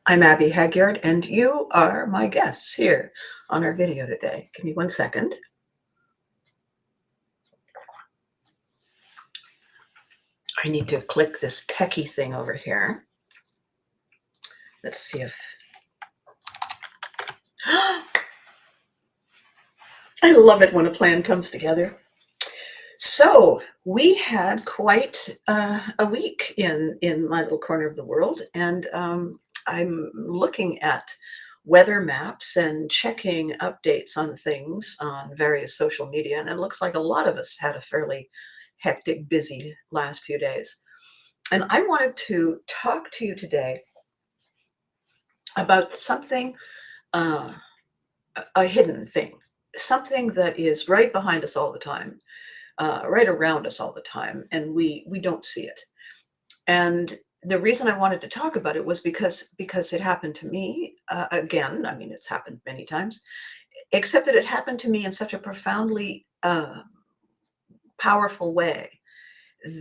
I'm Abby Hagyard, and you are my guests here on our video today. Give me 1 second. I need to click this techie thing over here. Let's see if... I love it when a plan comes together. So we had quite a week in my little corner of the world, and I'm looking at weather maps and checking updates on things on various social media, and it looks like a lot of us had a fairly hectic, busy last few days. And I wanted to talk to you today about something, uh, a hidden thing, something that is right behind us all the time, right around us all the time, and we don't see it. And the reason I wanted to talk about it was because it happened to me again. I mean, it's happened many times, except that it happened to me in such a profoundly powerful way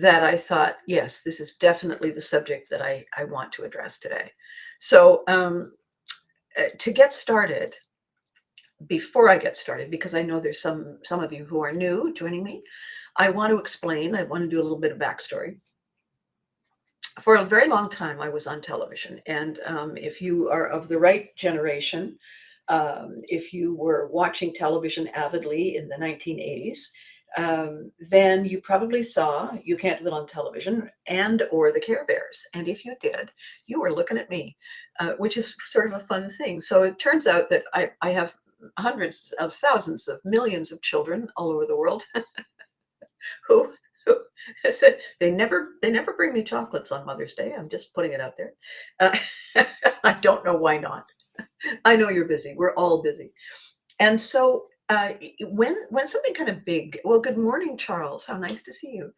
that I thought, yes, this is definitely the subject that I want to address today. So to get started, before I get started, because I know there's some of you who are new joining me, I want to explain, I want to do a little bit of backstory. For a very long time, I was on television. And if you are of the right generation, if you were watching television avidly in the 1980s, then you probably saw You Can't Do It on Television and or the Care Bears. And if you did, you were looking at me, which is sort of a fun thing. So it turns out that I have hundreds of thousands of millions of children all over the world who said they never bring me chocolates on Mother's Day. I'm just putting it out there. Uh, I don't know why not. I know you're busy. We're all busy. And so when something kind of big, well, good morning, Charles. How nice to see you.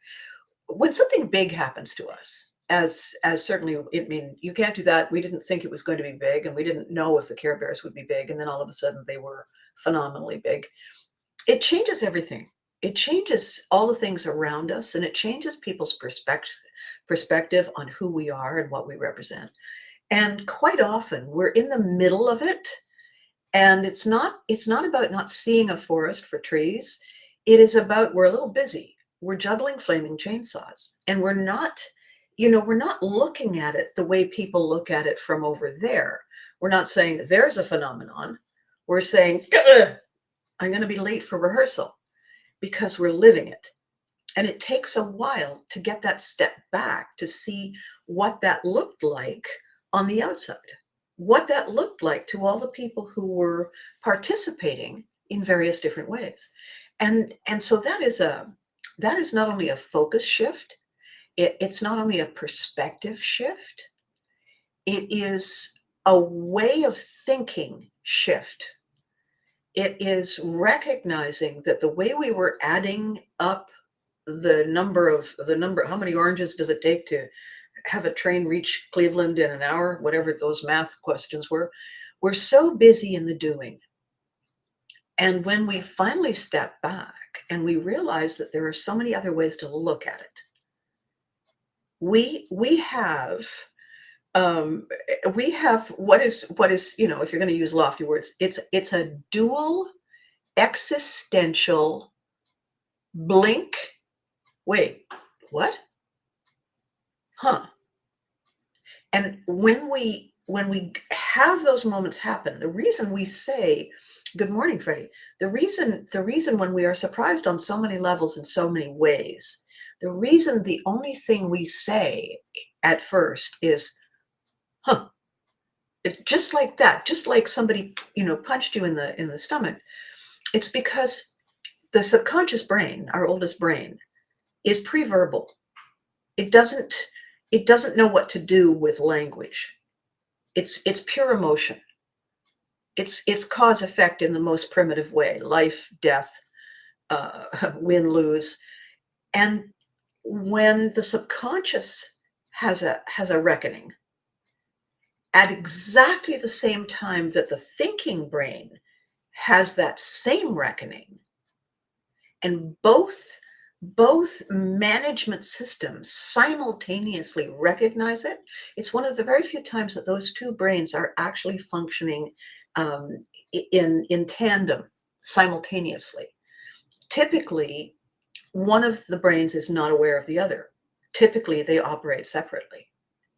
When something big happens to us, as certainly, I mean, You Can't Do That. We didn't think it was going to be big, and we didn't know if the Care Bears would be big. And then all of a sudden they were phenomenally big. It changes everything. It changes all the things around us, and it changes people's perspective on who we are and what we represent. And quite often we're in the middle of it, and it's not about not seeing a forest for trees. It is about we're a little busy. We're juggling flaming chainsaws, and we're not looking at it the way people look at it from over there. We're not saying there's a phenomenon. We're saying, I'm going to be late for rehearsal, because we're living it. And it takes a while to get that step back to see what that looked like on the outside, what that looked like to all the people who were participating in various different ways. And so that is not only a focus shift, it's not only a perspective shift, it is a way of thinking shift. It is recognizing that the way we were adding up the number, how many oranges does it take to have a train reach Cleveland in an hour, whatever those math questions were, we're so busy in the doing. And when we finally step back and we realize that there are so many other ways to look at it, we have what is, if you're going to use lofty words, it's a dual existential blink. Wait, what? Huh. And when we have those moments happen, the reason we say, good morning, Freddie, the reason when we are surprised on so many levels in so many ways, the only thing we say at first is, huh. Just like that, just like somebody, punched you in the stomach. It's because the subconscious brain, our oldest brain, is pre-verbal. It doesn't know what to do with language. It's pure emotion. It's cause effect in the most primitive way: life, death, win, lose. And when the subconscious has a reckoning, at exactly the same time that the thinking brain has that same reckoning, and both both management systems simultaneously recognize it. It's one of the very few times that those two brains are actually functioning in tandem simultaneously. Typically, one of the brains is not aware of the other. Typically, they operate separately.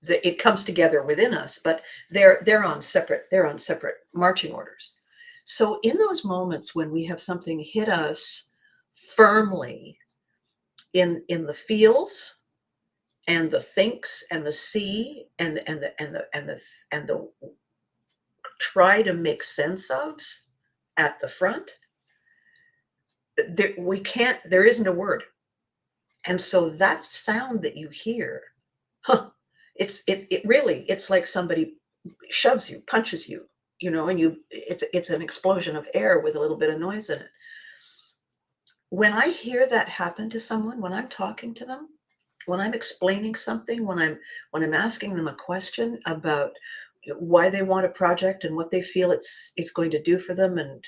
It comes together within us, but they're on separate marching orders. So in those moments when we have something hit us firmly in the feels and the thinks and the see and the try to make sense of at the front, there isn't a word. And so that sound that you hear, huh, it really, it's like somebody shoves you, punches you, and it's an explosion of air with a little bit of noise in it. When I hear that happen to someone, when I'm talking to them, when I'm explaining something, when I'm asking them a question about why they want a project and what they feel it's going to do for them, and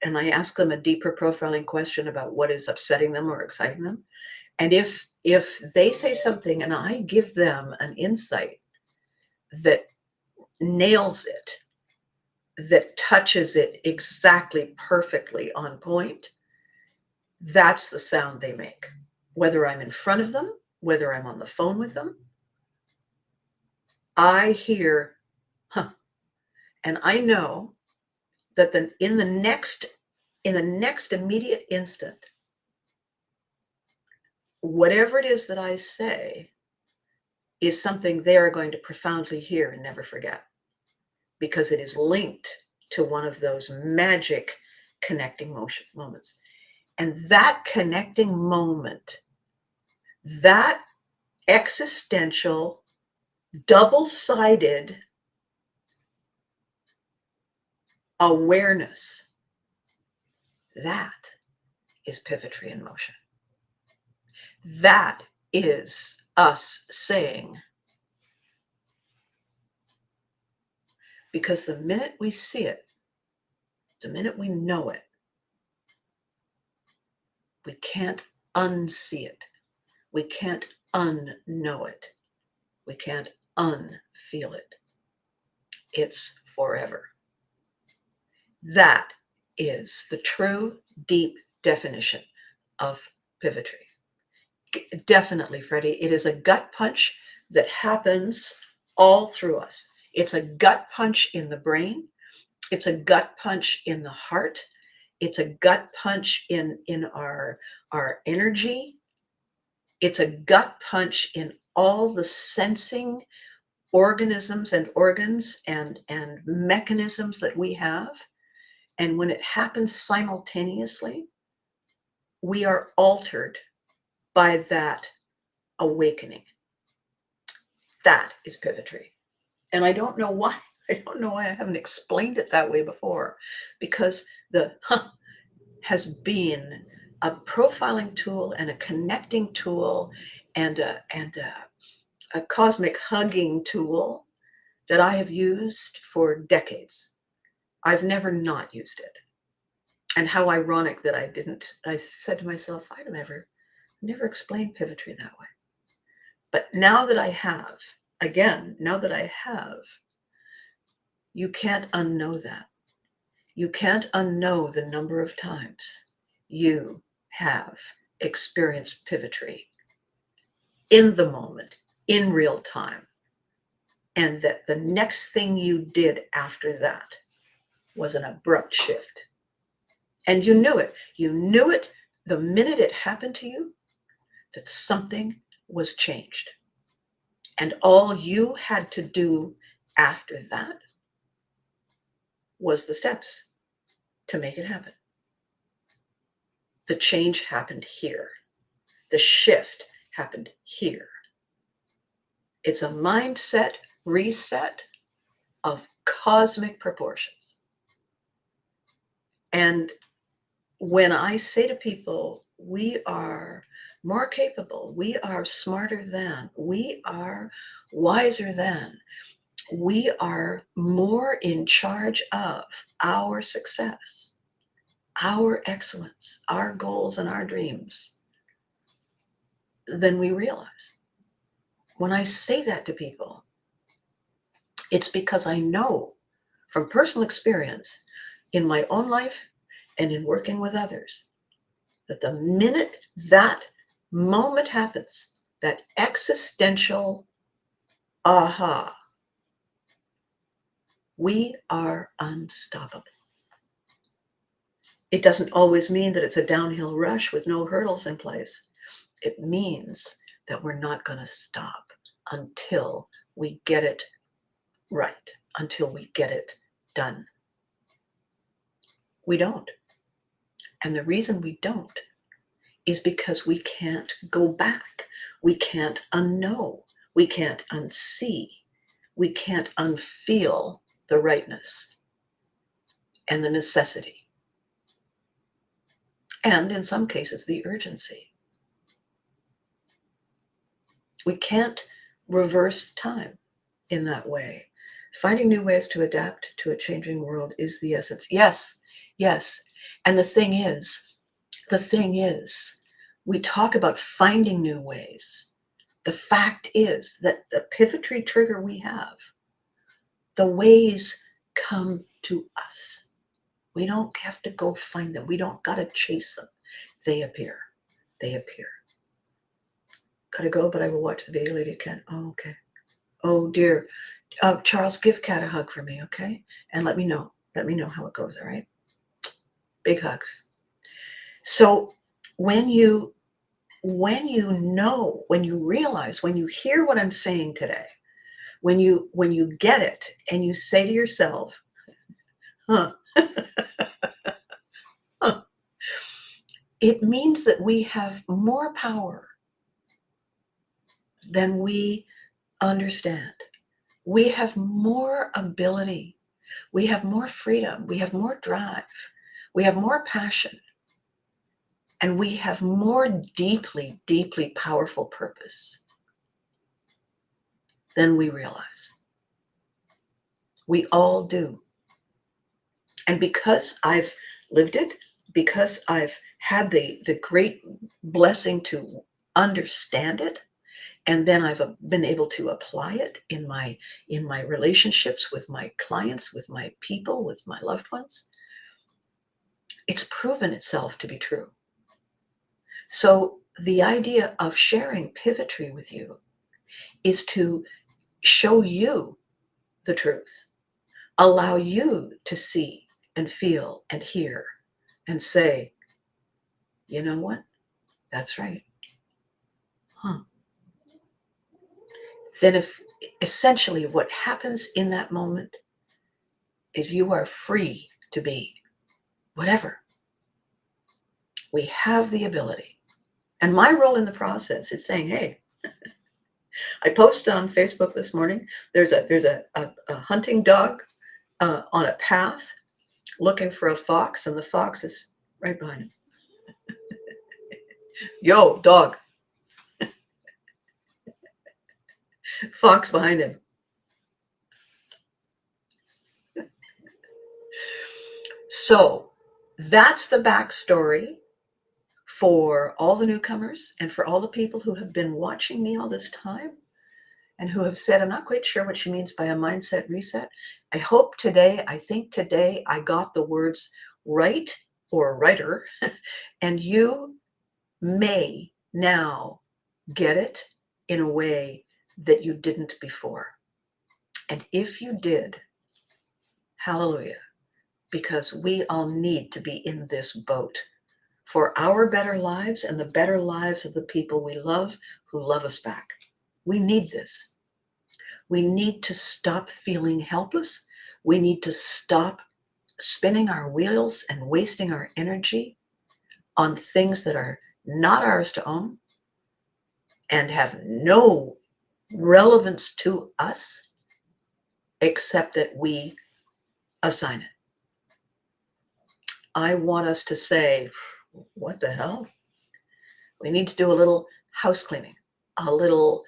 and I ask them a deeper profiling question about what is upsetting them or exciting them, and if they say something and I give them an insight that nails it, that touches it exactly perfectly on point, that's the sound they make. Whether I'm in front of them, whether I'm on the phone with them, I hear, huh, and I know that in the next immediate instant, whatever it is that I say is something they are going to profoundly hear and never forget, because it is linked to one of those magic connecting moments. And that connecting moment, that existential, double-sided awareness, that is Pivotry in motion. That is us saying, because the minute we see it, the minute we know it, we can't unsee it. We can't unknow it. We can't unfeel it. It's forever. That is the true, deep definition of Pivotry. Definitely, Freddie, it is a gut punch that happens all through us. It's a gut punch in the brain. It's a gut punch in the heart. It's a gut punch in our energy. It's a gut punch in all the sensing organisms and organs and mechanisms that we have. And when it happens simultaneously, we are altered by that awakening. That is Pivotry. And I don't know why. I don't know why I haven't explained it that way before, because the has been a profiling tool and a connecting tool and a cosmic hugging tool that I have used for decades. I've never not used it. And how ironic that I said to myself, I've never explained Pivotry that way. But now that I have, you can't unknow that. You can't unknow the number of times you have experienced Pivotry in the moment, in real time, and that the next thing you did after that was an abrupt shift. And you knew it. You knew it the minute it happened to you, that something was changed. And all you had to do after that was the steps to make it happen. The change happened here. The shift happened here. It's a mindset reset of cosmic proportions. And when I say to people, we are more capable, we are smarter than, we are wiser than, we are more in charge of our success, our excellence, our goals, and our dreams than we realize. When I say that to people, it's because I know from personal experience in my own life and in working with others that the minute that moment happens, that existential aha, we are unstoppable. It doesn't always mean that it's a downhill rush with no hurdles in place. It means that we're not going to stop until we get it right, until we get it done. We don't. And the reason we don't is because we can't go back. We can't unknow. We can't unsee. We can't unfeel the rightness and the necessity. And in some cases, the urgency. We can't reverse time in that way. Finding new ways to adapt to a changing world is the essence. Yes, yes. And the thing is, we talk about finding new ways. The fact is that the Pivotry trigger we have, the ways come to us. We don't have to go find them. We don't got to chase them. They appear. They appear. Gotta go, but I will watch the video later. Ken. Oh, okay. Oh, dear. Charles, give Kat a hug for me, okay? And let me know. Let me know how it goes, all right? Big hugs. So when you know, when you realize, when you hear what I'm saying today, when you get it and you say to yourself, huh, huh, it means that we have more power than we understand. We have more ability. We have more freedom. We have more drive. We have more passion. And we have more deeply, deeply powerful purpose than we realize. We all do. And because I've lived it, because I've had the great blessing to understand it, and then I've been able to apply it in my relationships with my clients, with my people, with my loved ones, it's proven itself to be true. So the idea of sharing Pivotry with you is to show you the truth, allow you to see and feel and hear and say, you know what? That's right. Huh. Then if essentially what happens in that moment is you are free to be whatever. We have the ability. And my role in the process is saying, hey, I posted on Facebook this morning, there's a hunting dog on a path looking for a fox, and the fox is right behind him. Yo, dog. Fox behind him. So that's the backstory for all the newcomers and for all the people who have been watching me all this time and who have said, I'm not quite sure what she means by a mindset reset. I think today I got the words right or righter, and you may now get it in a way that you didn't before. And if you did, hallelujah, because we all need to be in this boat for our better lives and the better lives of the people we love who love us back. We need this. We need to stop feeling helpless. We need to stop spinning our wheels and wasting our energy on things that are not ours to own and have no relevance to us except that we assign it. I want us to say, what the hell? We need to do a little house cleaning, a little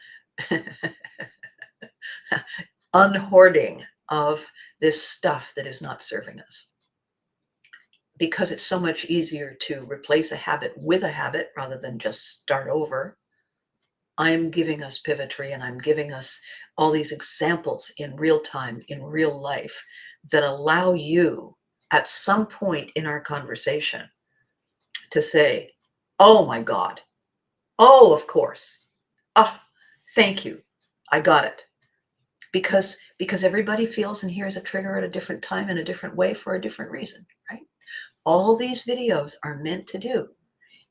unhoarding of this stuff that is not serving us. because it's so much easier to replace a habit with a habit rather than just start over, I'm giving us Pivotry, and I'm giving us all these examples in real time, in real life, that allow you at some point in our conversation to say, oh my God, oh, of course. Oh, thank you. I got it. Because everybody feels and hears a trigger at a different time in a different way for a different reason, right? All these videos are meant to do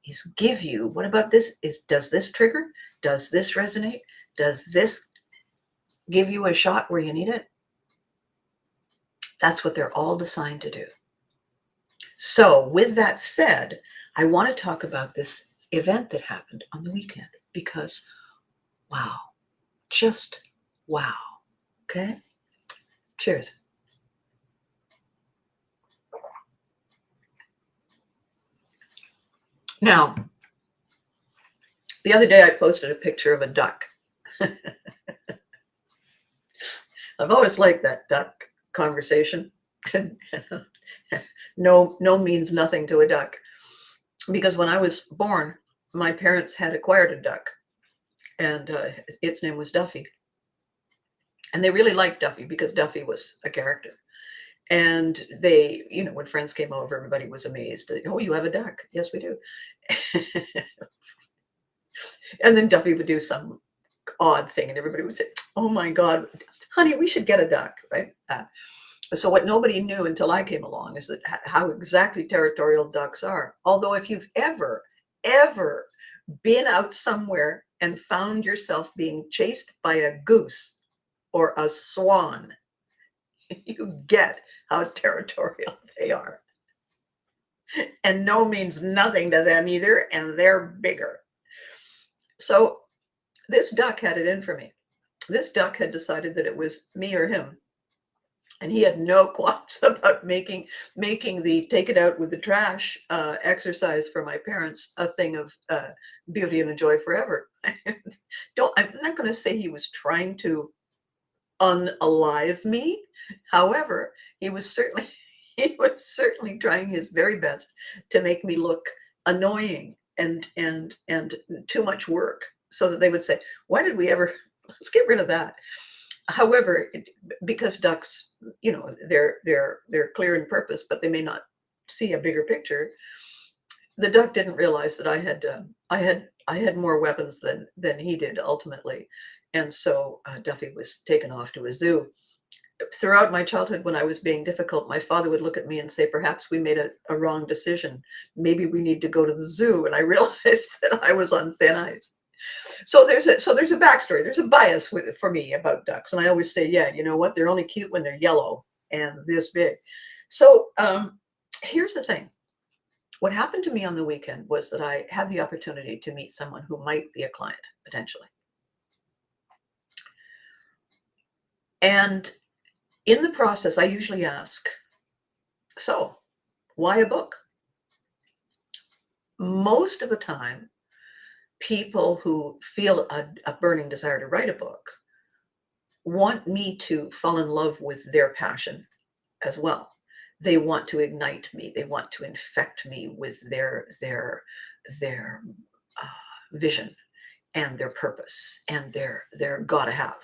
is give you, what about this? Does this trigger? Does this resonate? Does this give you a shot where you need it? That's what they're all designed to do. So with that said, I want to talk about this event that happened on the weekend because, wow, just wow. Okay? Cheers. Now, the other day I posted a picture of a duck. I've always liked that duck conversation. No means nothing to a duck. Because when I was born, my parents had acquired a duck, and its name was Duffy. And they really liked Duffy because Duffy was a character. And they, when friends came over, everybody was amazed. Oh, you have a duck? Yes, we do. And then Duffy would do some odd thing, and everybody would say, oh my God, honey, we should get a duck, right? So what nobody knew until I came along is that how exactly territorial ducks are. Although if you've ever been out somewhere and found yourself being chased by a goose or a swan, you get how territorial they are. And no means nothing to them either, and they're bigger. So this duck had it in for me. This duck had decided that it was me or him. And he had no qualms about making the take it out with the trash exercise for my parents a thing of beauty and a joy forever. I'm not going to say he was trying to unalive me. However, he was certainly trying his very best to make me look annoying and too much work, so that they would say, why did we ever, let's get rid of that. However, because ducks, they're clear in purpose, but they may not see a bigger picture. The duck didn't realize that I had more weapons than he did ultimately, and so Duffy was taken off to a zoo. Throughout my childhood, when I was being difficult, my father would look at me and say, perhaps we made a wrong decision. Maybe we need to go to the zoo. And I realized that I was on thin ice. So there's a backstory. There's a bias for me about ducks. And I always say, yeah, you know what? They're only cute when they're yellow and this big. So here's the thing. What happened to me on the weekend was that I had the opportunity to meet someone who might be a client, potentially. And in the process, I usually ask, so why a book? Most of the time, people who feel a burning desire to write a book want me to fall in love with their passion as well. They want to ignite me. They want to infect me with their vision and their purpose and their gotta have.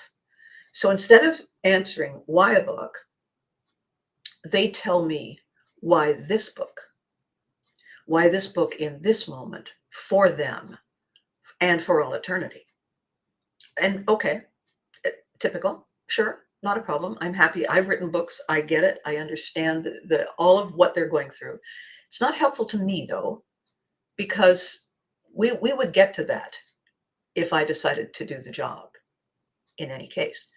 So instead of answering why a book, they tell me why this book in this moment for them and for all eternity. And okay, typical, sure, not a problem. I'm happy. I've written books. I get it. I understand all of what they're going through. It's not helpful to me though, because we would get to that if I decided to do the job in any case.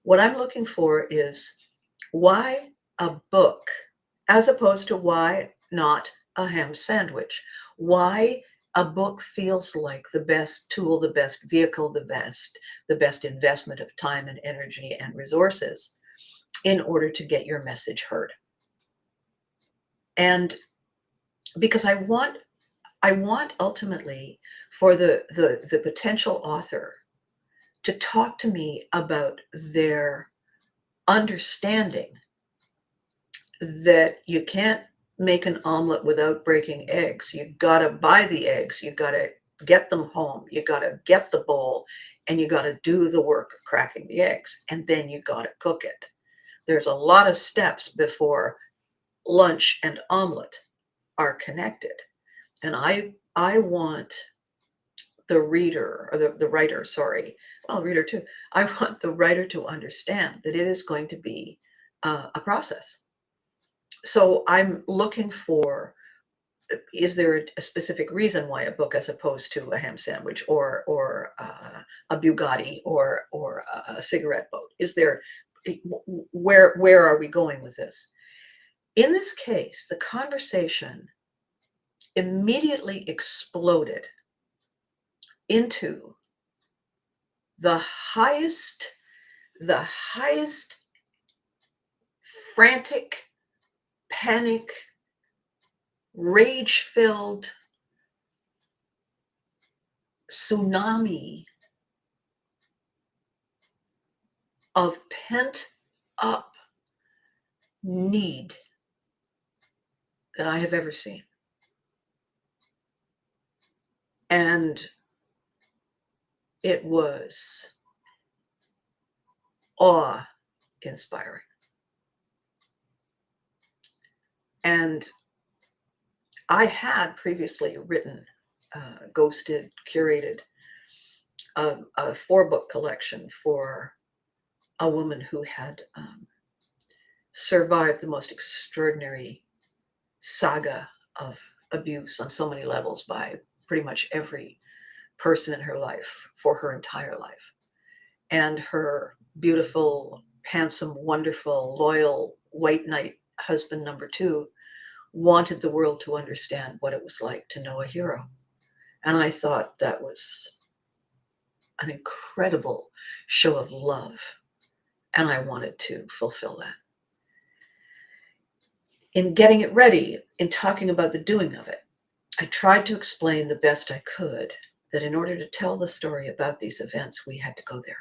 What I'm looking for is why a book as opposed to why not a ham sandwich? Why a book feels like the best tool, the best vehicle, the best investment of time and energy and resources in order to get your message heard. And because I want ultimately for the potential author to talk to me about their understanding that you can't make an omelet without breaking eggs. You gotta buy the eggs, you gotta get them home, you gotta get the bowl, and you gotta do the work of cracking the eggs, and then you gotta cook it. There's a lot of steps before lunch and omelet are connected. And I want the reader, or the writer, sorry, well, reader too. I want the writer to understand that it is going to be a process. So I'm looking for, is there a specific reason why a book as opposed to a ham sandwich or a Bugatti or a cigarette boat? Is there, where are we going with this? In this case, the conversation immediately exploded into the highest frantic, panic, rage-filled tsunami of pent-up need that I have ever seen. And it was awe-inspiring. And I had previously written, ghosted, curated a 4-book collection for a woman who had survived the most extraordinary saga of abuse on so many levels by pretty much every person in her life for her entire life. And her beautiful, handsome, wonderful, loyal white knight husband number 2 wanted the world to understand what it was like to know a hero. And I thought that was an incredible show of love. And I wanted to fulfill that. In getting it ready, in talking about the doing of it, I tried to explain the best I could that in order to tell the story about these events, we had to go there.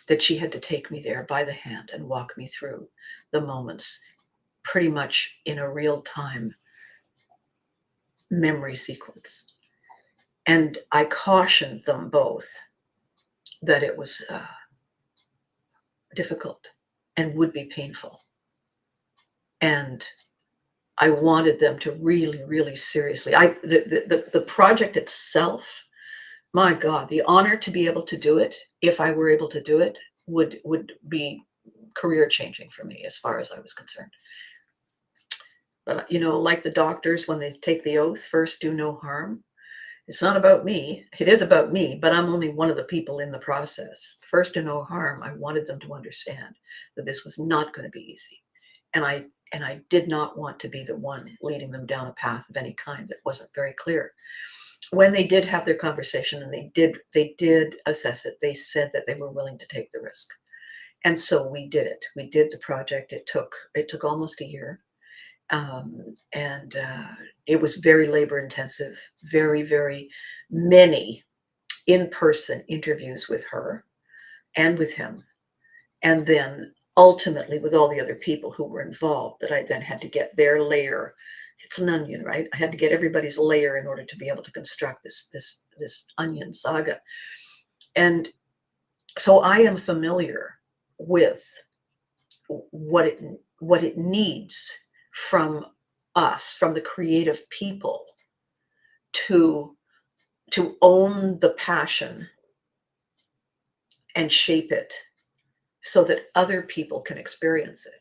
That she had to take me there by the hand and walk me through the moments pretty much in a real-time memory sequence. And I cautioned them both that it was difficult and would be painful. And I wanted them to really, really seriously, the project itself, my God, the honor to be able to do it, if I were able to do it, would be career changing for me as far as I was concerned. But, you know, like the doctors, when they take the oath, first do no harm. It's not about me. It is about me, but I'm only one of the people in the process. First do no harm. I wanted them to understand that this was not going to be easy. And I did not want to be the one leading them down a path of any kind that wasn't very clear. When they did have their conversation and they did assess it, they said that they were willing to take the risk. And so we did it. We did the project. It took almost a year. It was very labor intensive, very, very many in-person interviews with her and with him. And then ultimately with all the other people who were involved, that I then had to get their layer. It's an onion, right? I had to get everybody's layer in order to be able to construct this onion saga. And so I am familiar with what it needs from us, from the creative people, to own the passion and shape it so that other people can experience it.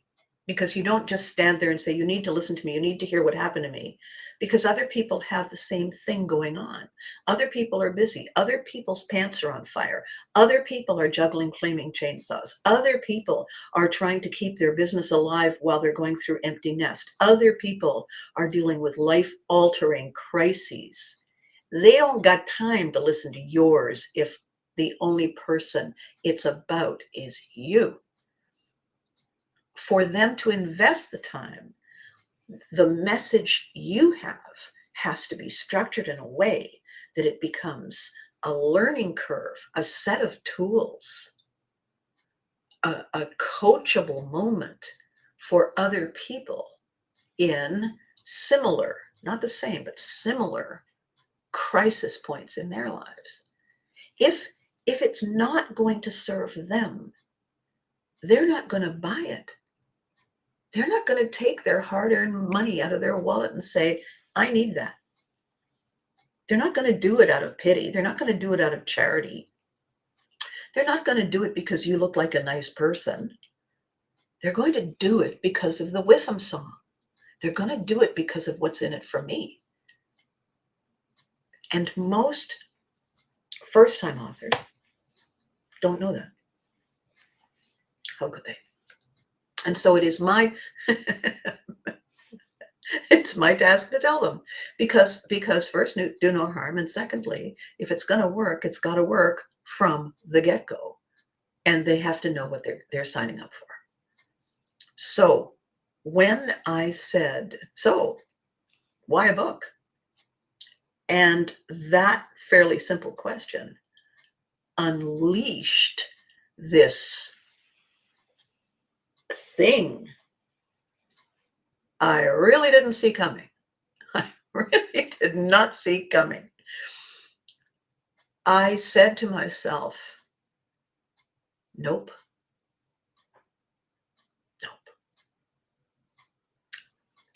Because you don't just stand there and say, you need to listen to me, you need to hear what happened to me, because other people have the same thing going on. Other people are busy. Other people's pants are on fire. Other people are juggling flaming chainsaws. Other people are trying to keep their business alive while they're going through empty nest. Other people are dealing with life-altering crises. They don't got time to listen to yours if the only person it's about is you. For them to invest the time, the message you have has to be structured in a way that it becomes a learning curve, a set of tools, a coachable moment for other people in similar, not the same, but similar crisis points in their lives. If it's not going to serve them, they're not going to buy it. They're not going to take their hard-earned money out of their wallet and say, I need that. They're not going to do it out of pity. They're not going to do it out of charity. They're not going to do it because you look like a nice person. They're going to do it because of the Whiffum song. They're going to do it because of what's in it for me. And most first-time authors don't know that. How could they? And so it is my it's my task to tell them, because first, do no harm, and secondly, if it's going to work, it's got to work from the get-go, and they have to know what they're signing up for. So when I said, so why a book? And that fairly simple question unleashed this thing I really didn't see coming. I really did not see coming. I said to myself, nope. Nope.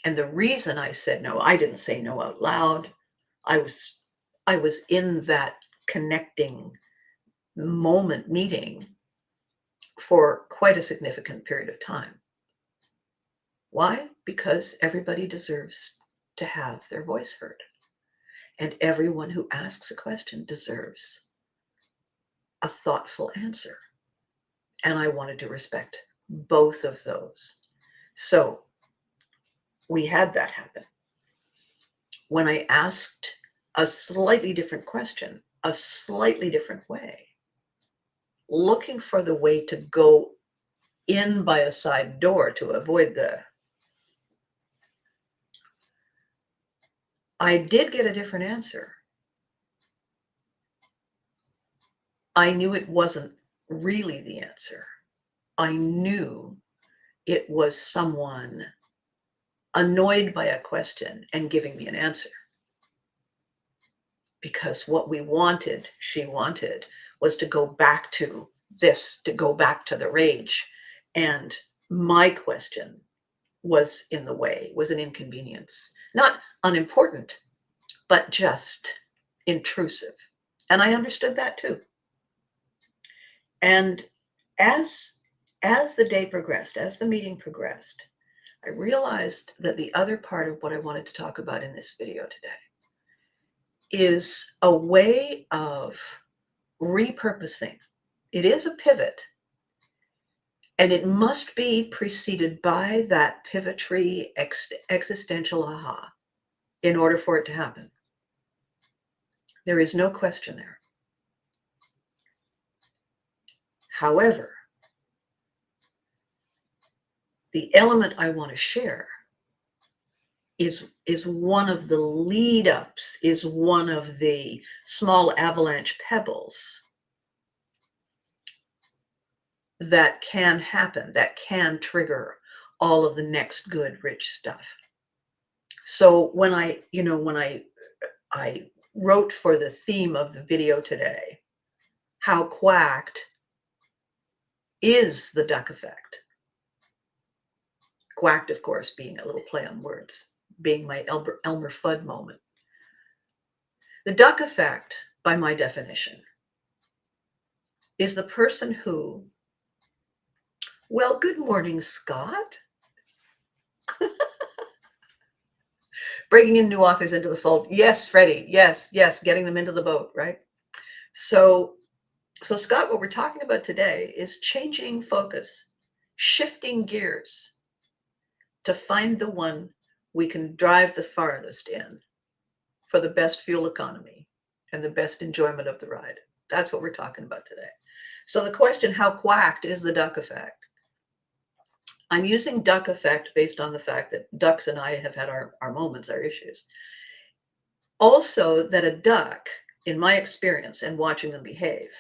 And the reason I said no, I didn't say no out loud. I was in that connecting moment meeting for quite a significant period of time. Why? Because everybody deserves to have their voice heard. And everyone who asks a question deserves a thoughtful answer. And I wanted to respect both of those. So we had that happen. When I asked a slightly different question, a slightly different way, looking for the way to go in by a side door to avoid I did get a different answer. I knew it wasn't really the answer. I knew it was someone annoyed by a question and giving me an answer. Because what she wanted, was to go back to this, to go back to the rage. And my question was in the way, was an inconvenience. Not unimportant, but just intrusive. And I understood that too. And as the day progressed, as the meeting progressed, I realized that the other part of what I wanted to talk about in this video today is a way of repurposing. It is a pivot, and it must be preceded by that Pivotry Existential AHA in order for it to happen. There is no question there. However, the element I want to share is one of the lead-ups, is one of the small avalanche pebbles that can happen, that can trigger all of the next good, rich stuff. So when I wrote for the theme of the video today, how quacked is the duck effect. Quacked, of course, being a little play on words, being my Elmer Fudd moment. The duck effect, by my definition, is the person who, well, good morning, Scott. Bringing in new authors into the fold. Yes, Freddie. Yes, getting them into the boat, right? So Scott, what we're talking about today is changing focus, shifting gears to find the one we can drive the farthest in for the best fuel economy and the best enjoyment of the ride. That's what we're talking about today. So the question, how quacked is the duck effect? I'm using duck effect based on the fact that ducks and I have had our moments, our issues. Also, that a duck, in my experience and watching them behave,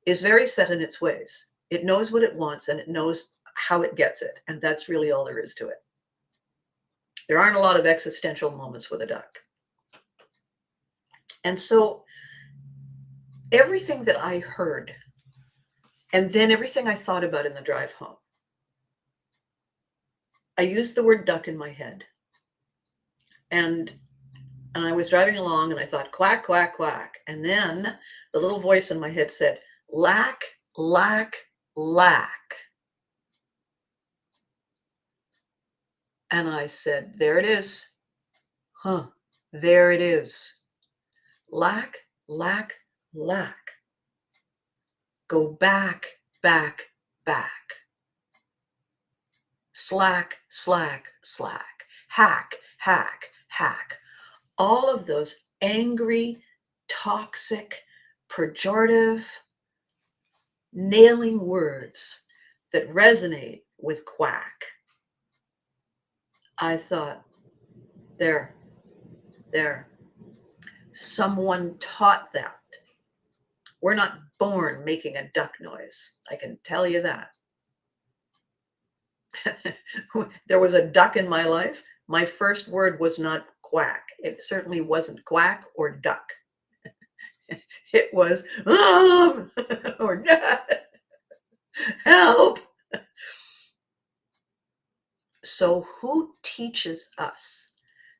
is very set in its ways. It knows what it wants and it knows how it gets it. And that's really all there is to it. There aren't a lot of existential moments with a duck. And so everything that I heard, and then everything I thought about in the drive home, I used the word duck in my head. And I was driving along and I thought, quack, quack, quack. And then the little voice in my head said, lack, lack, lack. And I said, there it is. Huh, there it is. Lack, lack, lack. Go back, back, back. Slack, slack, slack. Hack, hack, hack. All of those angry, toxic, pejorative, nailing words that resonate with quack. I thought, there. Someone taught that. We're not born making a duck noise. I can tell you that. There was a duck in my life. My first word was not quack. It certainly wasn't quack or duck. It was or help. So who teaches us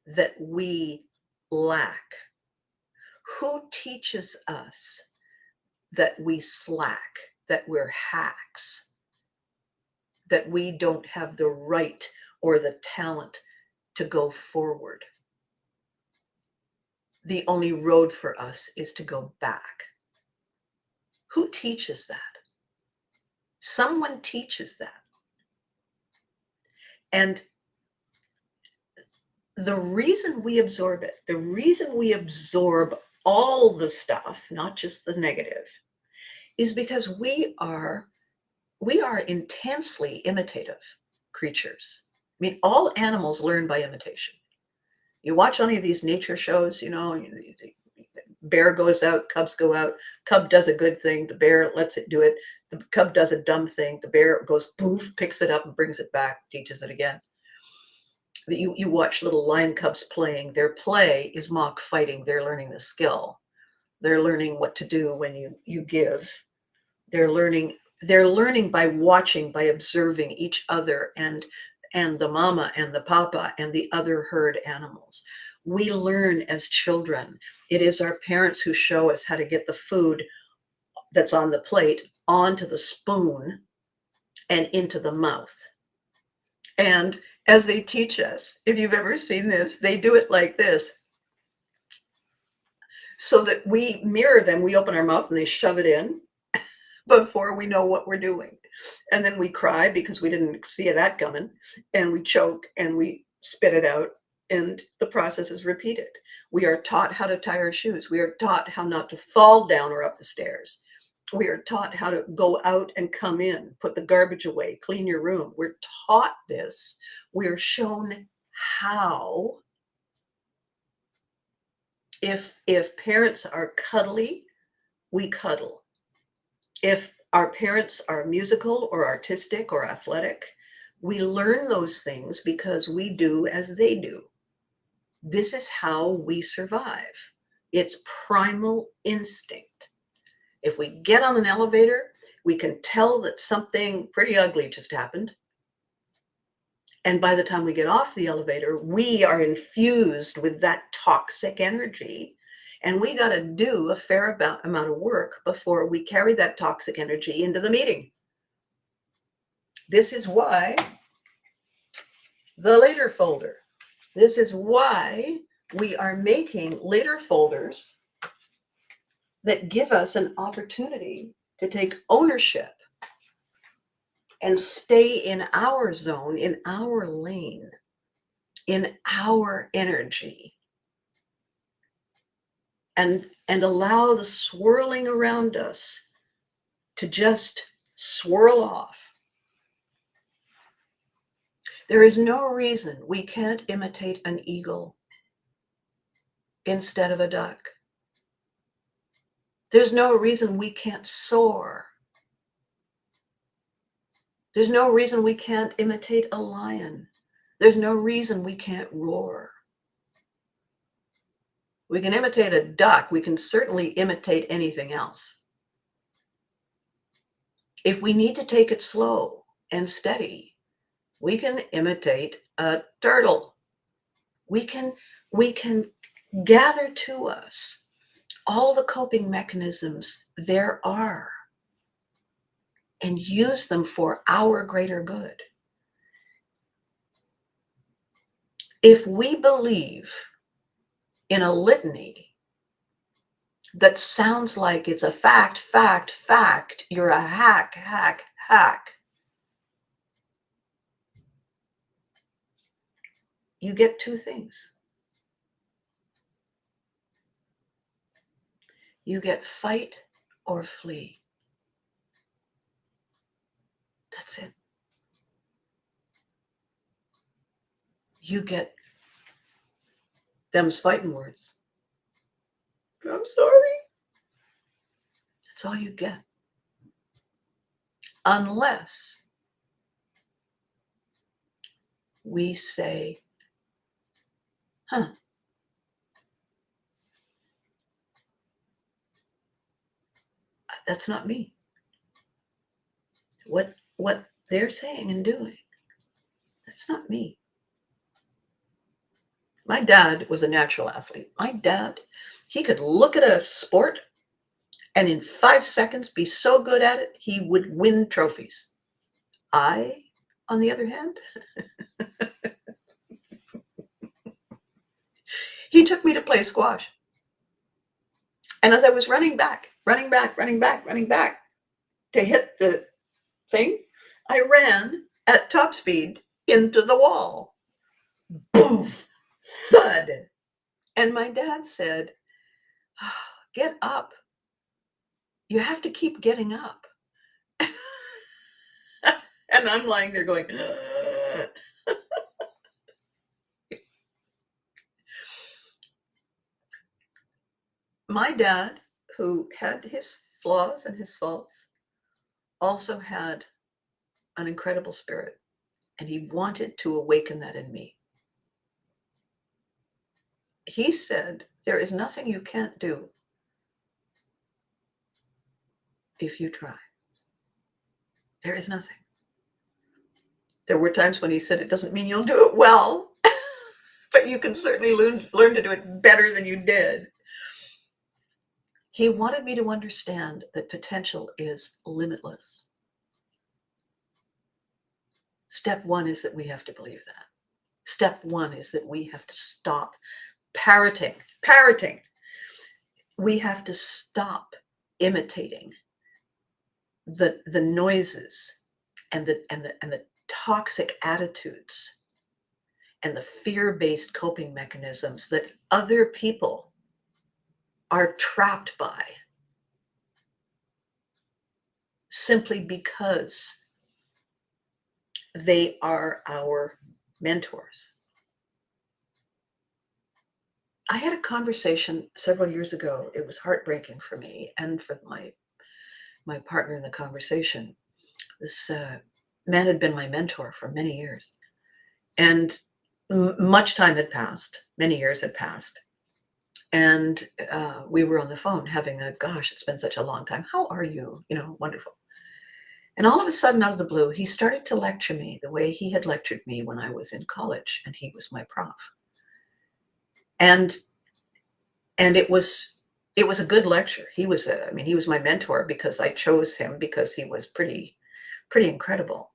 that we lack? Who teaches us that we slack, that we're hacks, that we don't have the right or the talent to go forward? The only road for us is to go back. Who teaches that? Someone teaches that. And the reason we absorb it, the reason we absorb all the stuff, not just the negative, is because we are intensely imitative creatures. I mean, all animals learn by imitation. You watch any of these nature shows, you know, bear goes out, cubs go out, cub does a good thing, the bear lets it do it, the cub does a dumb thing, the bear goes poof, picks it up and brings it back, teaches it again. You watch little lion cubs playing. Their play is mock fighting. They're learning the skill. They're learning what to do when you give. They're learning by watching, by observing each other and the mama and the papa and the other herd animals. We learn as children. It is our parents who show us how to get the food that's on the plate onto the spoon and into the mouth. And as they teach us, if you've ever seen this, they do it like this, so that we mirror them. We open our mouth and they shove it in before we know what we're doing. And then we cry because we didn't see that coming, and we choke and we spit it out, and the process is repeated. We are taught how to tie our shoes. We are taught how not to fall down or up the stairs. We are taught how to go out and come in, put the garbage away, clean your room. We're taught this. We're shown how. If parents are cuddly, we cuddle. If our parents are musical or artistic or athletic, we learn those things because we do as they do. This is how we survive. It's primal instinct. If we get on an elevator, we can tell that something pretty ugly just happened. And by the time we get off the elevator, we are infused with that toxic energy. And we got to do a fair amount of work before we carry that toxic energy into the meeting. This is why the later folder. This is why we are making later folders that give us an opportunity to take ownership and stay in our zone, in our lane, in our energy, and allow the swirling around us to just swirl off. There is no reason we can't imitate an eagle instead of a duck. There's no reason we can't soar. There's no reason we can't imitate a lion There's no reason we can't roar. We can imitate a duck. We can certainly imitate anything else. If we need to take it slow and steady, we can imitate a turtle. We can gather to us all the coping mechanisms there are and use them for our greater good. If we believe in a litany that sounds like it's a fact, fact, fact, you're a hack, hack, hack, you get two things. You get fight or flee. That's it. You get them's fighting words. I'm sorry. That's all you get. Unless we say, that's not me. What they're saying and doing, that's not me. My dad was a natural athlete. My dad, he could look at a sport and in 5 seconds be so good at it, he would win trophies. I, on the other hand, he took me to play squash. And as I was running back to hit the thing, I ran at top speed into the wall. Boof, thud. And my dad said, get up. You have to keep getting up. And I'm lying there going, my dad, who had his flaws and his faults, also had an incredible spirit, and he wanted to awaken that in me. He said, there is nothing you can't do if you try. There is nothing. There were times when he said, it doesn't mean you'll do it well, but you can certainly learn to do it better than you did. He wanted me to understand that potential is limitless. Step one is that we have to believe that. Step one is that we have to stop parroting. We have to stop imitating the noises and the toxic attitudes and the fear-based coping mechanisms that other people are trapped by simply because they are our mentors. I had a conversation several years ago. It was heartbreaking for me and for my partner in the conversation. This man had been my mentor for many years, and much time had passed. Many years had passed, and we were on the phone having a, gosh, it's been such a long time. How are you? You know, wonderful. And all of a sudden, out of the blue, he started to lecture me the way he had lectured me when I was in college, and he was my prof. And it was a good lecture. He was my mentor because I chose him because he was pretty incredible.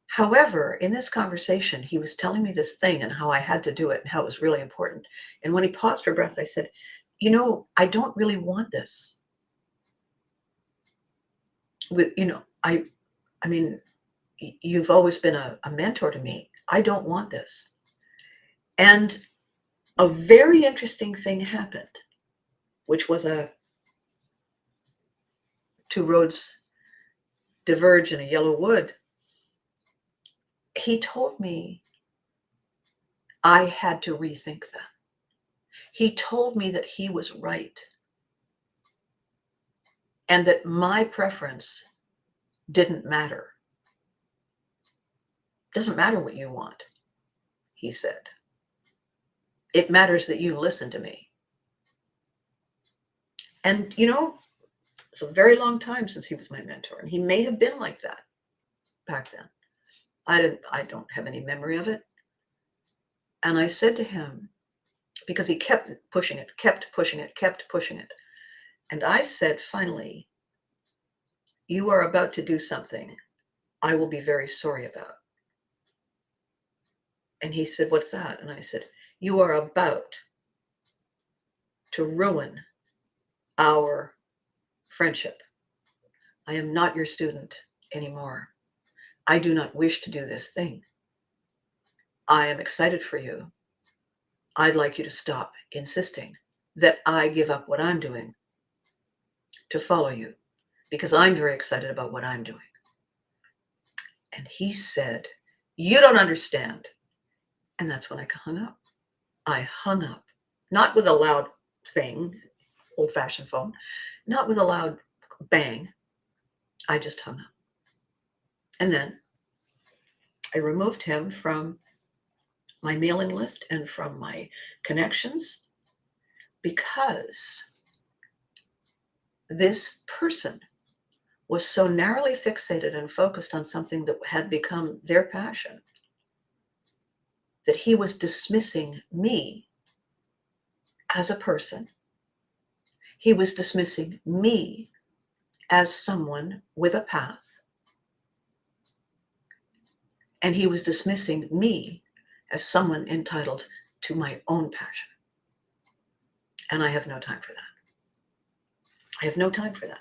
However, in this conversation, he was telling me this thing and how I had to do it and how it was really important. And when he paused for breath, I said, you know, I don't really want this. I mean, you've always been a mentor to me. I don't want this. And a very interesting thing happened, which was two roads diverge in a yellow wood. He told me I had to rethink that. He told me that he was right and that my preference didn't matter. Doesn't matter what you want. he said. It matters that you listen to me. And, it's a very long time since he was my mentor, and he may have been like that back then. I don't have any memory of it. And I said to him, because he kept pushing it, kept pushing it, kept pushing it. And I said, finally, you are about to do something I will be very sorry about. And he said, what's that? And I said, you are about to ruin our friendship. I am not your student anymore. I do not wish to do this thing. I am excited for you. I'd like you to stop insisting that I give up what I'm doing to follow you, because I'm very excited about what I'm doing. And he said, you don't understand. And that's when I hung up. I hung up, not with a loud thing, old-fashioned phone, not with a loud bang. I just hung up. And then I removed him from my mailing list and from my connections, because this person was so narrowly fixated and focused on something that had become their passion that he was dismissing me as a person. He was dismissing me as someone with a path. And he was dismissing me as someone entitled to my own passion. And I have no time for that. I have no time for that.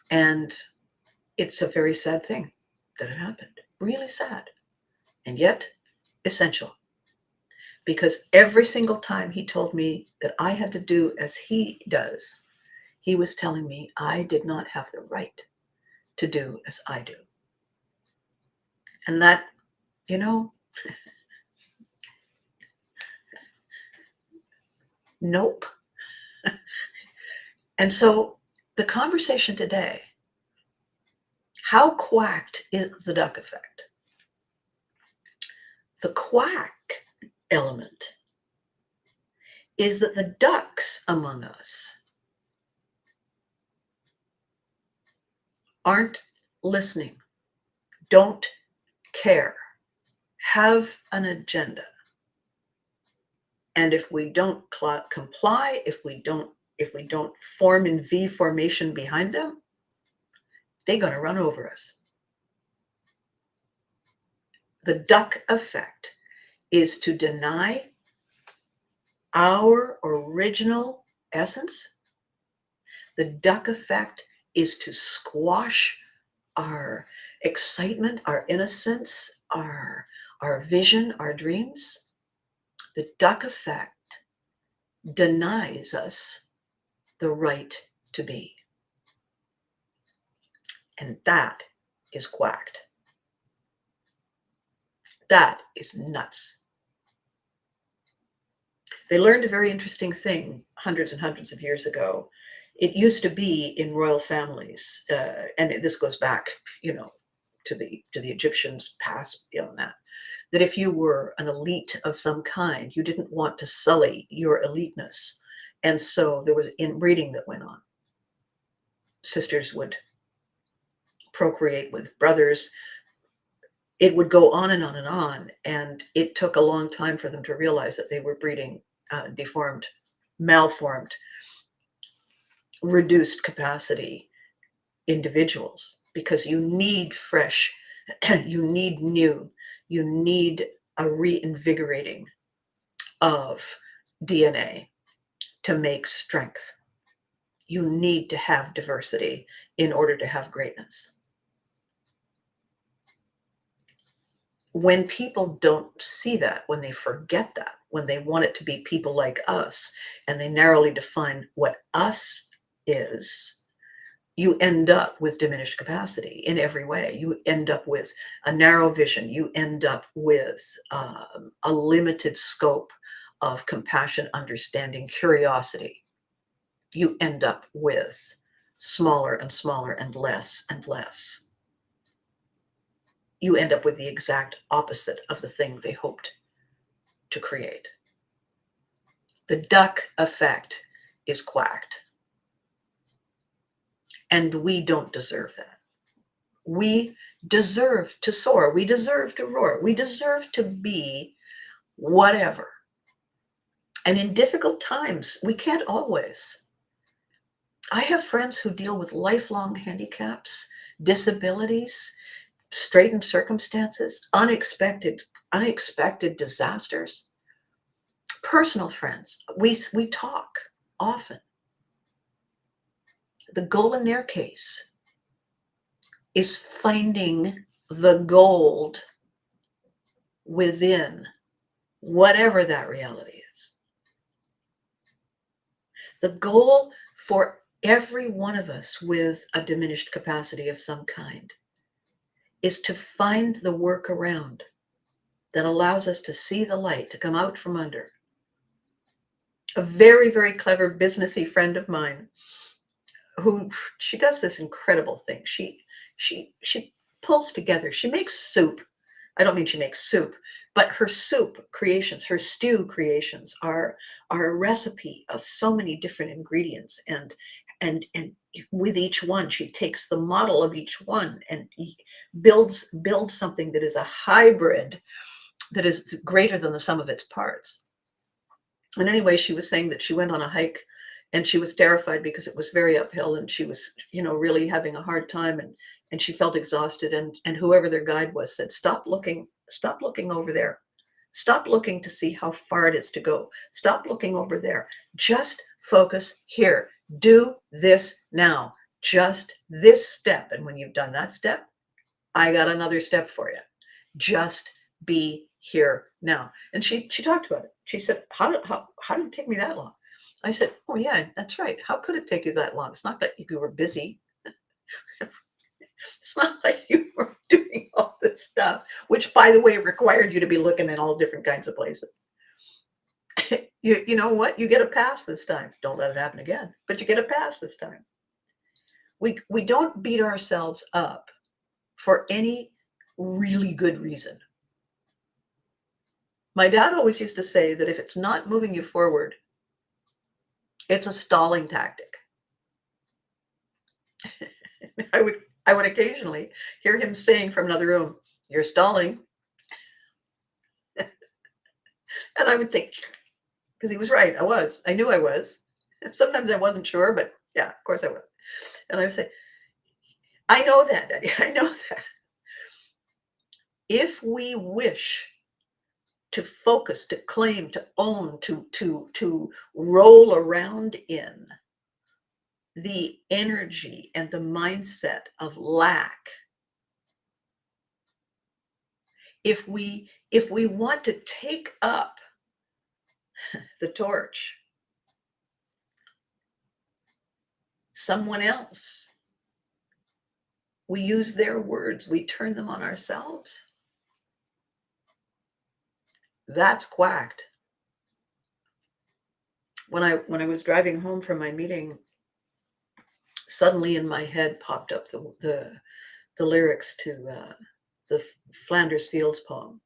And it's a very sad thing that it happened. Really sad. And yet essential. Because every single time he told me that I had to do as he does, he was telling me I did not have the right to do as I do. And that, nope. And so the conversation today, how quacked is the duck effect? The quack element is that the ducks among us aren't listening, don't care, have an agenda. And if we don't comply, if we don't form in V formation behind them, they're going to run over us. The duck effect is to deny our original essence. The duck effect is to squash our excitement, our innocence, our vision, our dreams. The duck effect denies us the right to be. And that is quacked. That is nuts. They learned a very interesting thing hundreds and hundreds of years ago. It used to be in royal families, and this goes back, to the Egyptians past beyond that, that if you were an elite of some kind, you didn't want to sully your eliteness. And so there was inbreeding that went on. Sisters would procreate with brothers. It would go on and on and on. And it took a long time for them to realize that they were breeding deformed, malformed, reduced capacity individuals, because you need fresh, you need new, you need a reinvigorating of DNA to make strength. You need to have diversity in order to have greatness. When people don't see that, when they forget that, when they want it to be people like us, and they narrowly define what us is, you end up with diminished capacity in every way. You end up with a narrow vision. You end up with a limited scope of compassion, understanding, curiosity. You end up with smaller and smaller and less and less. you end up with the exact opposite of the thing they hoped to create. The duck effect is quacked. And we don't deserve that. We deserve to soar. We deserve to roar. We deserve to be whatever. And in difficult times, we can't always. I have friends who deal with lifelong handicaps, disabilities, straitened circumstances, unexpected disasters. Personal friends, we talk often. The goal in their case is finding the gold within whatever that reality is. The goal for every one of us with a diminished capacity of some kind is to find the workaround that allows us to see the light, to come out from under. A very, very clever businessy friend of mine, who she does this incredible thing. She pulls together, she makes soup. I don't mean she makes soup, but her soup creations, her stew creations are a recipe of so many different ingredients, and with each one she takes the model of each one and builds something that is a hybrid that is greater than the sum of its parts. And anyway, she was saying that she went on a hike and she was terrified because it was very uphill, and she was, really having a hard time, and she felt exhausted, and whoever their guide was said, stop looking over there. Stop looking to see how far it is to go. Stop looking over there. Just focus here. Do this now. Just this step. And when you've done that step, I got another step for you. Just be here now. And she talked about it. She said, how did it take me that long? I said, oh yeah, that's right. How could it take you that long? It's not that you were busy. It's not like you were doing all this stuff, which, by the way, required you to be looking in all different kinds of places. You know what? You get a pass this time. Don't let it happen again, but you get a pass this time. We don't beat ourselves up for any really good reason. My dad always used to say that if it's not moving you forward, it's a stalling tactic. I would occasionally hear him saying from another room, "You're stalling." And I would think, because he was right, I knew I was. And sometimes I wasn't sure, but yeah, of course I was. And I would say, I know that, Daddy, I know that. If we wish to focus, to claim, to own, to roll around in the energy and the mindset of lack, if we want to take up the torch, someone else, we use their words, we turn them on ourselves, that's quacked. When I was driving home from my meeting, suddenly in my head popped up the lyrics to the Flanders Fields poem.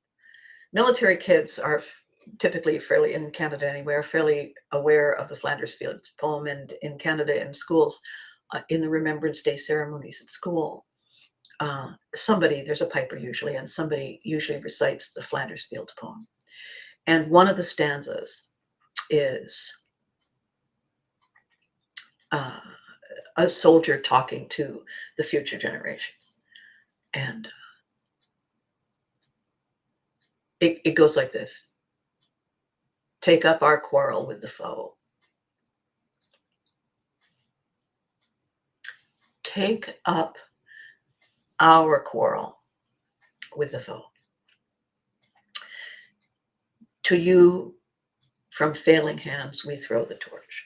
Military kids are typically fairly, in Canada anyway, are fairly aware of the Flanders Fields poem, and in Canada in schools, in the Remembrance Day ceremonies at school, there's a piper usually, and somebody usually recites the Flanders Fields poem. And one of the stanzas is a soldier talking to the future generations. And it goes like this: take up our quarrel with the foe. Take up our quarrel with the foe. To you, from failing hands, we throw the torch.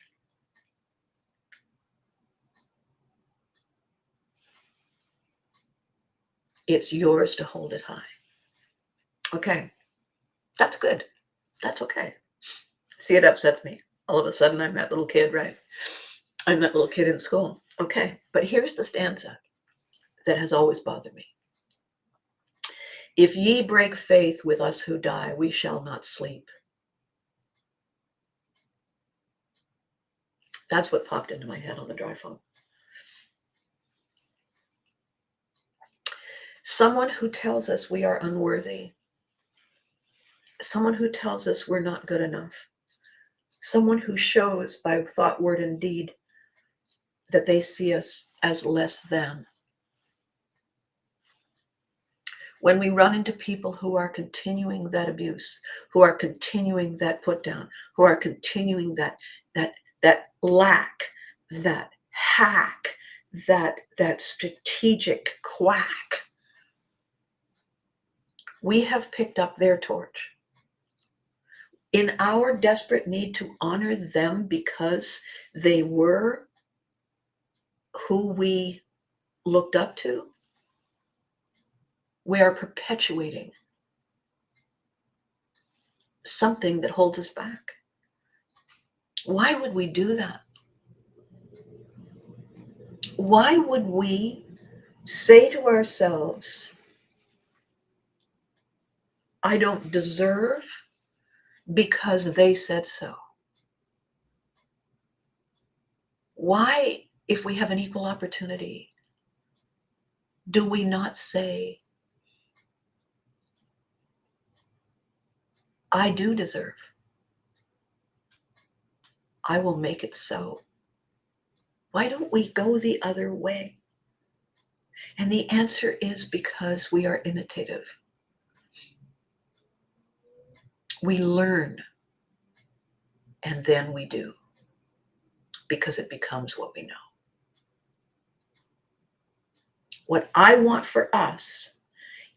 It's yours to hold it high. Okay, that's good. That's okay. See, it upsets me. All of a sudden, I'm that little kid, right? I'm that little kid in school. Okay, but here's the stanza that has always bothered me. If ye break faith with us who die, we shall not sleep. That's what popped into my head on the drive home. Someone who tells us we are unworthy. Someone who tells us we're not good enough. Someone who shows by thought, word, and deed that they see us as less than. When we run into people who are continuing that abuse, who are continuing that put down, who are continuing that lack, that hack, that strategic quack, we have picked up their torch. In our desperate need to honor them because they were who we looked up to, we are perpetuating something that holds us back. Why would we do that? Why would we say to ourselves, I don't deserve because they said so? Why, if we have an equal opportunity, do we not say, I do deserve. I will make it so. Why don't we go the other way? And the answer is because we are imitative. We learn, and then we do, because it becomes what we know. What I want for us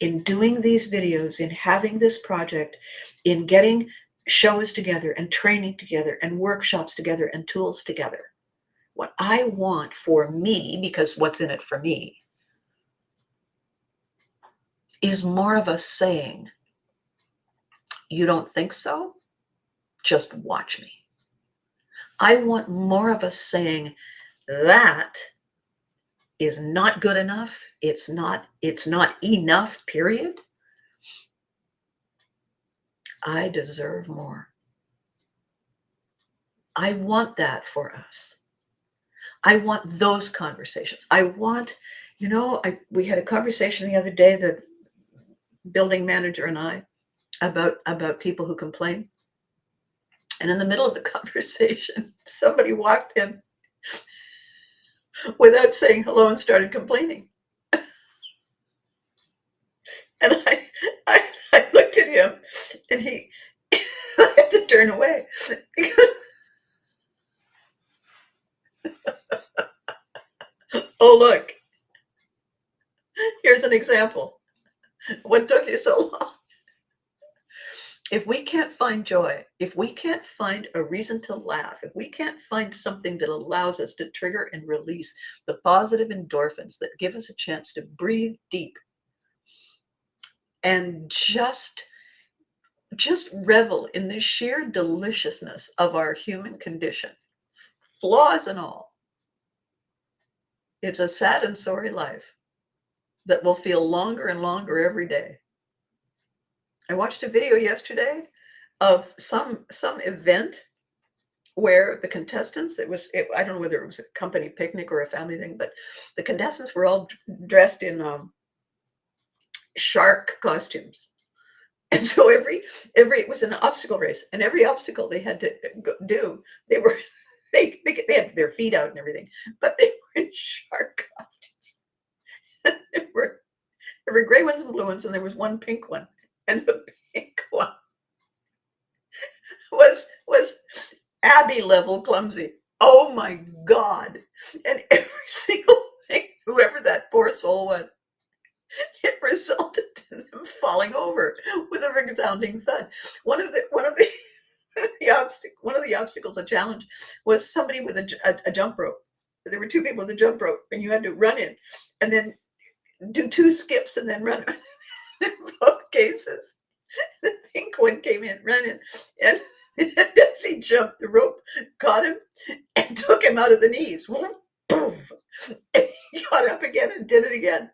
in doing these videos, in having this project, in getting shows together and training together and workshops together and tools together, what I want for me, because what's in it for me, is more of us saying, you don't think so? Just watch me. I want more of us saying, that is not good enough. It's not enough, period. I deserve more. I want that for us. I want those conversations. I want, we had a conversation the other day, the building manager and I, about people who complain. And in the middle of the conversation, somebody walked in without saying hello and started complaining. And I looked at him, and I had to turn away. Oh, look, here's an example. What took you so long? If we can't find joy, if we can't find a reason to laugh, if we can't find something that allows us to trigger and release the positive endorphins that give us a chance to breathe deep and just revel in the sheer deliciousness of our human condition, flaws and all, it's a sad and sorry life that will feel longer and longer every day. I watched a video yesterday of some event where the contestants, I don't know whether it was a company picnic or a family thing, but the contestants were all dressed in shark costumes. And so it was an obstacle race, and every obstacle they had to do, they had their feet out and everything, but they were in shark costumes. There were gray ones and blue ones, and there was one pink one, and the pink one was Abby level clumsy. Oh my God! And every single thing, whoever that poor soul was, it resulted in them falling over with a resounding thud. One of the obstacles, a challenge, was somebody with a jump rope. There were two people with a jump rope, and you had to run in and then do two skips and then run. In both cases, the pink one came in, ran in, and as he jumped, the rope caught him and took him out of the knees. Boom! And he got up again and did it again.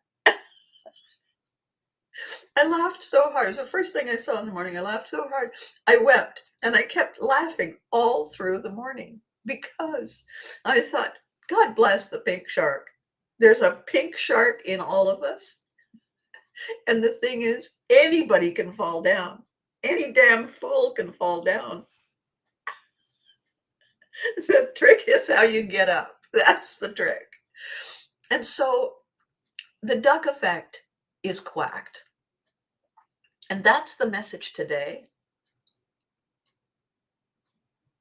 I laughed so hard. It was the first thing I saw in the morning. I laughed so hard. I wept, and I kept laughing all through the morning because I thought, God bless the pink shark. There's a pink shark in all of us. And the thing is, anybody can fall down. Any damn fool can fall down. The trick is how you get up. That's the trick. And so the duck effect is quacked. And that's the message today.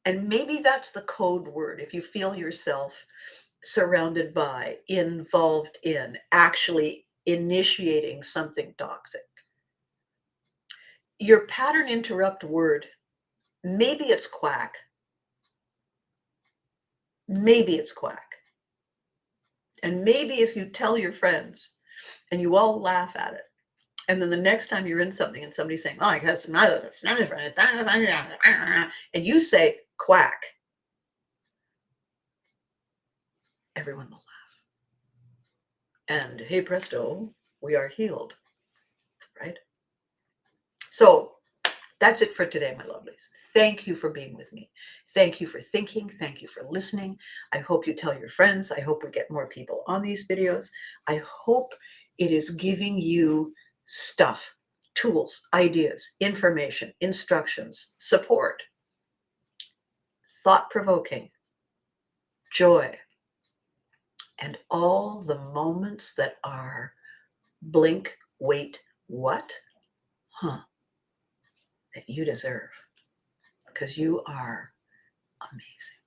And maybe that's the code word if you feel yourself surrounded by, involved in, actually initiating something toxic. Your pattern interrupt word, maybe it's quack. Maybe it's quack. And maybe if you tell your friends and you all laugh at it, and then the next time you're in something and somebody's saying, oh, I guess not, and you say quack, everyone will laugh. And hey presto, we are healed, right? So that's it for today, my lovelies. Thank you for being with me. Thank you for thinking. Thank you for listening. I hope you tell your friends. I hope we get more people on these videos. I hope it is giving you stuff, tools, ideas, information, instructions, support, thought-provoking, joy, and all the moments that are blink, wait, what? Huh? That you deserve, because you are amazing.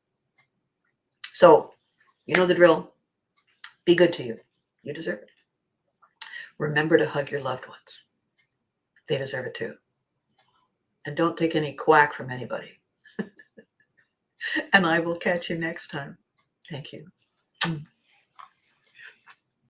So, you know the drill. Be good to you. You deserve it. Remember to hug your loved ones. They deserve it too. And don't take any quack from anybody. And I will catch you next time. Thank you.